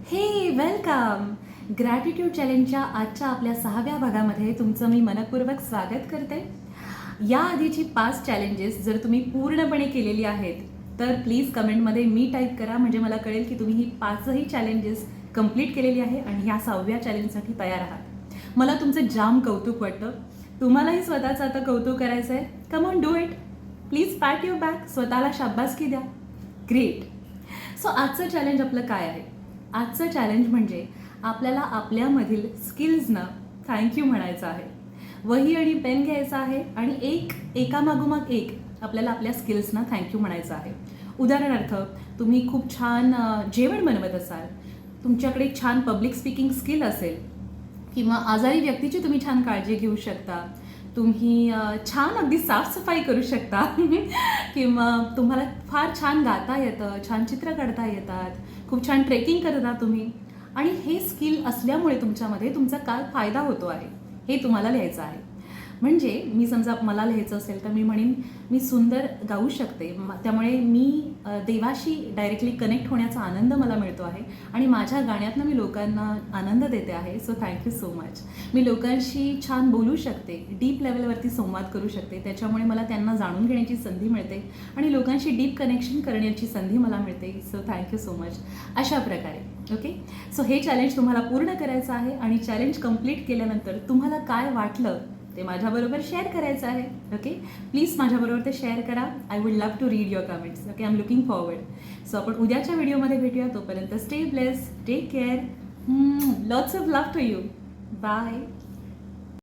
हे welcome. Gratitude चॅलेंजच्या आजच्या आपल्या 6व्या भागामध्ये तुमचं मी मनपूर्वक स्वागत करते. या आधीची 5 चॅलेंजेस जर तुम्ही पूर्णपणे केलेली आहेत तर प्लीज कमेंटमध्ये मी टाईप करा, म्हणजे मला कळेल की तुम्ही ही 5ही चॅलेंजेस कंप्लीट केलेली आहे आणि ह्या 6व्या चॅलेंजसाठी तयार आहात. मला तुमचं जाम कौतुक वाटतं. तुम्हालाही स्वतःचं आता कौतुक करायचं आहे. Come on, do it. Please pat your back. स्वतःला शाबासकी द्या. ग्रेट. सो आजचं चॅलेंज आपलं काय आहे? आजचं चॅलेंज म्हणजे आपल्याला आपल्यामधील स्किल्सना थँक्यू म्हणायचं आहे. वही आणि पेन घ्यायचं आहे आणि एकामागोमाग एक आपल्याला आपल्या स्किल्सना थँक्यू म्हणायचं आहे. उदाहरणार्थ, तुम्ही खूप छान जेवण बनवत असाल, तुमच्याकडे एक छान पब्लिक स्पीकिंग स्किल असेल, किंवा आजारी व्यक्तीची तुम्ही छान काळजी घेऊ शकता, तुम्ही छान अगदी साफसफाई करू शकता किंवा तुम्हाला फार छान गाता येतं, छान चित्र काढता येतात, खूप छान ट्रेकिंग करता तुम्ही, आणि हे स्किल असल्यामुळे तुमच्यामध्ये तुमचा काय फायदा होतो आहे हे तुम्हाला लिहायचं आहे. म्हणजे मी समजा मला लिहायचं असेल तर मी म्हणेन मी सुंदर गाऊ शकते, त्यामुळे मी देवाशी डायरेक्टली कनेक्ट होण्याचा आनंद मला मिळतो आहे आणि माझ्या गाण्यातनं मी लोकांना आनंद देते आहे. So thank you so much. मी लोकांशी छान बोलू शकते, डीप लेवलवरती संवाद करू शकते, त्याच्यामुळे मला त्यांना जाणून घेण्याची संधी मिळते आणि लोकांशी डीप कनेक्शन करण्याची संधी मला मिळते. So thank you so much. अशा प्रकारे ओके. सो हे चॅलेंज तुम्हाला पूर्ण करायचं आहे आणि चॅलेंज कंप्लीट केल्यानंतर तुम्हाला काय वाटलं ते माझ्याबरोबर शेअर करायचं आहे. ओके, प्लीज माझ्याबरोबर ते शेअर करा. I would love to read your comments. Okay, I am looking forward. So आपण उद्याच्या व्हिडिओमध्ये भेटूया. तोपर्यंत stay blessed, take care, lots of love to you. Bye.